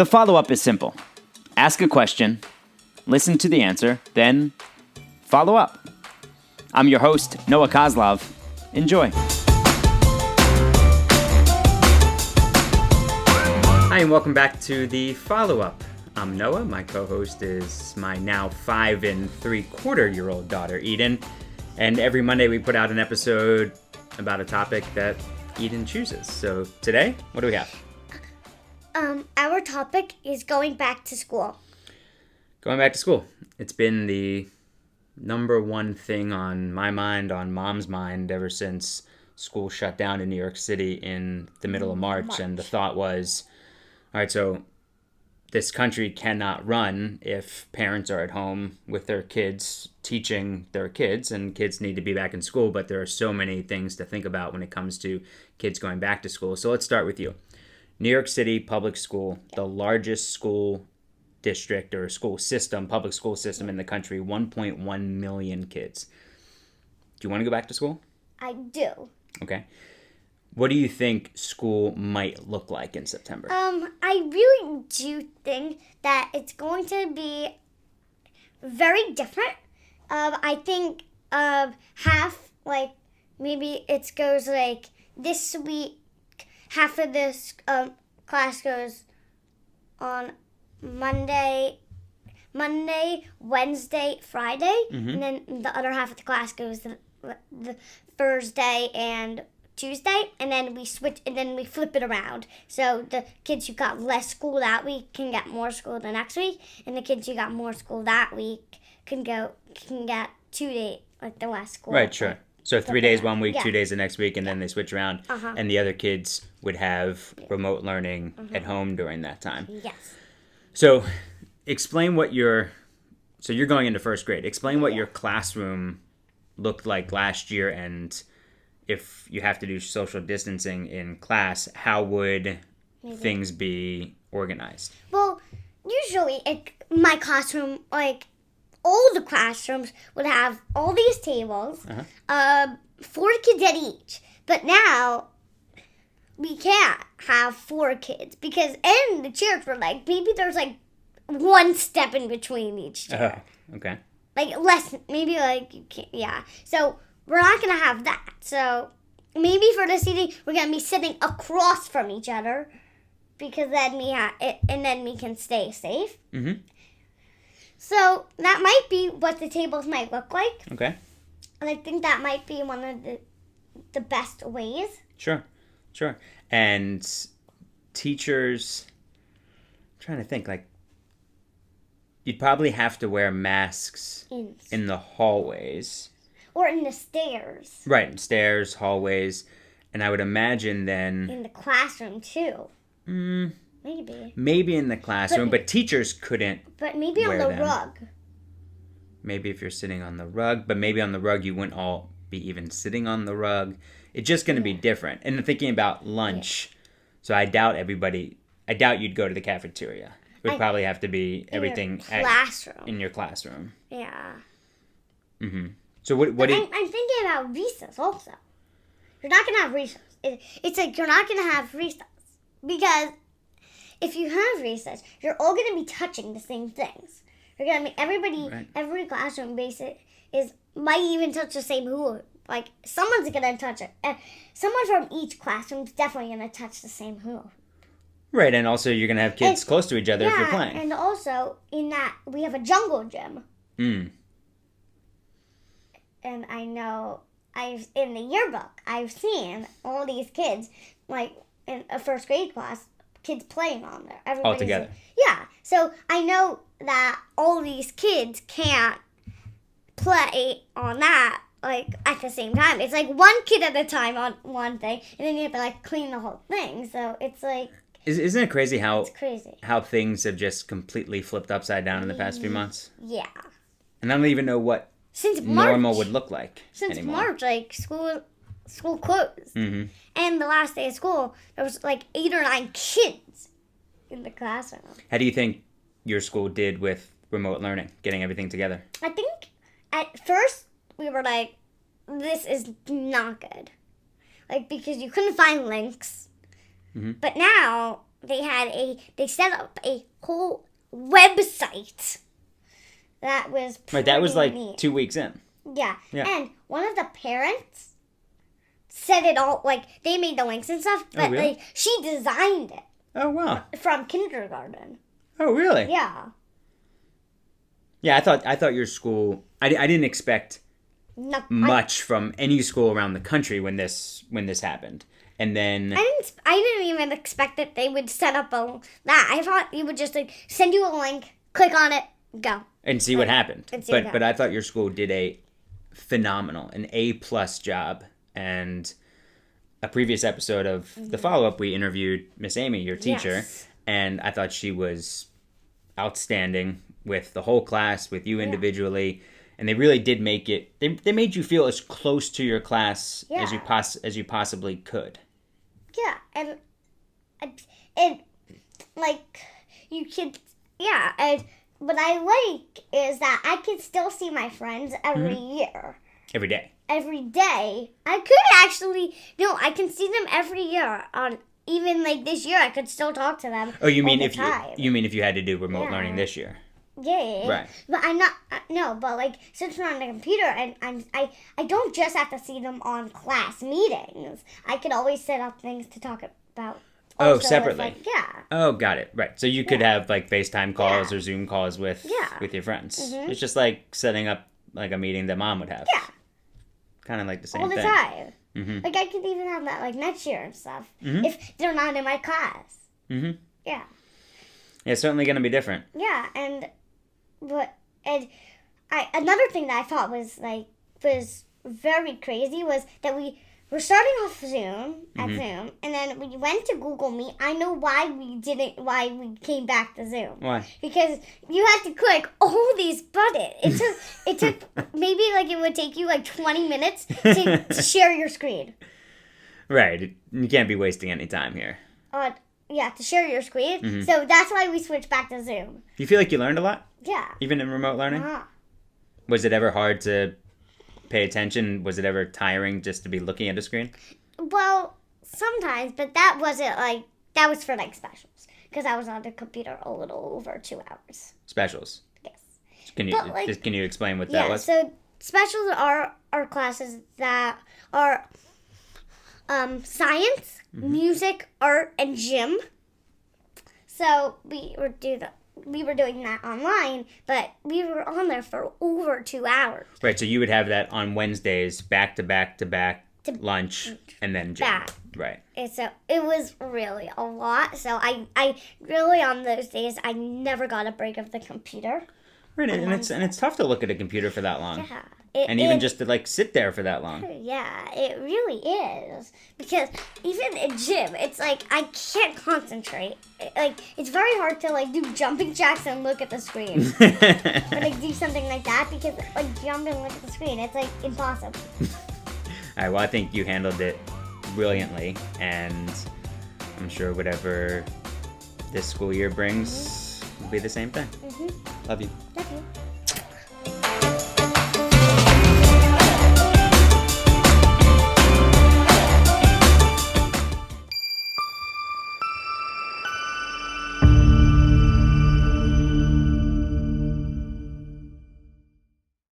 The follow-up is simple. Ask a question, listen to the answer, then follow up. I'm your host, Noah Kozlov. Enjoy. Hi, and welcome back to the follow-up. I'm Noah. My co-host is my now 5 3/4-year-old daughter, Eden. And every Monday we put out an episode about a topic that Eden chooses. So today, what do we have? Our topic is going back to school. Going back to school. It's been the number one thing on my mind, on Mom's mind, ever since school shut down in New York City in the middle of March. And the thought was, all right, so this country cannot run if parents are at home with their kids teaching their kids, and kids need to be back in school, but there are so many things to think about when it comes to kids going back to school. So let's start with you. New York City public school, the largest school district or school system, public school system in the country, 1.1 million kids. Do you want to go back to school? I do. Okay. What do you think school might look like in September? I really do think that it's going to be very different. I think maybe it goes like this week, half of this class goes on Monday, Wednesday, Friday, and then the other half of the class goes the Thursday and Tuesday, and then we switch, and then we flip it around. So the kids who got less school that week can get more school the next week, and the kids who got more school that week can get 2 days, like the last school. Right, sure. So 3 days one week, 2 days the next week, and then they switch around, and the other kids would have remote learning at home during that time. Yes. So explain what so you're going into first grade. Explain what your classroom looked like last year, and if you have to do social distancing in class, how would things be organized? Well, usually my classroom, like all the classrooms would have all these tables, 4 kids at each. But now we can't have 4 kids because in the chairs were like, maybe there's like 1 step in between each chair. Oh, okay. Like less, maybe like you can't, yeah. So we're not gonna have that. So maybe for the seating, we're gonna be sitting across from each other because then we can stay safe. Mm-hmm. So that might be what the tables might look like. Okay. And I think that might be one of the best ways. Sure. And teachers, I'm trying to think, like, you'd probably have to wear masks in the hallways. Or in the stairs. Right, stairs, hallways. And I would imagine then... in the classroom, too. Maybe. Maybe in the classroom, but teachers couldn't But maybe on the rug. Maybe if you're sitting on the rug, but maybe on the rug you wouldn't all be even sitting on the rug. It's just going to be different. And thinking about lunch, so I doubt you'd go to the cafeteria. It would probably have to be everything in your classroom. Yeah. Mm-hmm. So what I'm thinking about recess also. You're not going to have recess. It's like you're not going to have recess. Because if you have recess, you're all going to be touching the same things. You're going to be every classroom might even touch the same hoop. Like someone's going to touch it. Someone from each classroom is definitely going to touch the same hoop. Right, and also you're going to have kids close to each other if you're playing. And also in that we have a jungle gym. And I know in the yearbook I've seen all these kids like in a first grade class, kids playing on there. All together. Yeah. So I know that all these kids can't play on that like at the same time. It's like one kid at a time on one thing, and then you have to like clean the whole thing. So it's like Isn't it crazy how it's crazy how things have just completely flipped upside down in the past few months? Yeah. And I don't even know what normal would look like anymore. March, like school closed. Mm-hmm. And the last day of school, there was like 8 or 9 kids in the classroom. How do you think your school did with remote learning, getting everything together? I think at first we were like, this is not good. Like, because you couldn't find links. Mm-hmm. But now they set up a whole website that was Right, that was pretty like neat. 2 weeks in. Yeah. Yeah. And one of the parents said it all, like, they made the links and stuff, but, really? like, she designed it Oh, wow. from kindergarten. Oh, really? Yeah. Yeah, I thought your school. I didn't expect No, much from any school around the country when this happened, and then I didn't even expect that they would set up that. I thought you would just, like, send you a link, click on it, go. and see what happened. and see what But I thought your school did a phenomenal, an A+ job. And a previous episode of the follow up, we interviewed Miss Amy, your teacher, Yes. and I thought she was outstanding with the whole class, with you individually, and they really did make it. They made you feel as close to your class as you possibly could. Yeah, and like you could, yeah. And what I like is that I can still see my friends every year, Every day. every day. I could actually, no, I can see them every year. On even like this year, I could still talk to them. Oh, you mean all if the time. you mean if you had to do remote Yeah. learning this year? Yeah. Right. But I'm not. No, but like since we're on the computer, and I don't just have to see them on class meetings. I can always set up things to talk about. Oh, also with, separately. like, yeah. Oh, got it. Right. So you could have like FaceTime calls Yeah. or Zoom calls with Yeah. your friends. Mhm. It's just like setting up like a meeting that mom would have. Yeah. Kind of like the same All the thing. time. Mhm. Like I could even have that like next year and stuff Mhm. if they're not in my class. Mhm. Yeah. Yeah, it's certainly going to be different. Yeah, and another thing that I thought was very crazy was that we were starting off Zoom at Zoom, and then we went to Google Meet. I know why we came back to Zoom. Why? Because you had to click all these buttons. It took maybe like it would take you like 20 minutes to share your screen. Right. You can't be wasting any time here. Yeah, to share your screen. So that's why we switched back to Zoom. Do you feel like you learned a lot, Yeah. even in remote learning? Uh-huh. Was it ever hard to pay attention? Was it ever tiring just to be looking at a screen? Well, sometimes, but that wasn't like that was for like specials because I was on the computer a little over 2 hours. Specials. Yes. Can you But, like, can you explain what Yeah. that was? So specials are classes that are science, music, art, and gym. So we were doing that online, but we were on there for over 2 hours. Right. So you would have that on Wednesdays, back to back to back, lunch, and then gym. Back. Right. And so it was really a lot. So I really on those days I never got a break of the computer. Right. And it's tough to look at a computer for that long. Yeah. And even just to like sit there for that long. Yeah, it really is. Because even in gym, it's like I can't concentrate. Like it's very hard to like do jumping jacks and look at the screen. Or like do something like that because like jump and look at the screen. It's like impossible. All right, well, I think you handled it brilliantly, and I'm sure whatever this school year brings will be the same thing. Love you.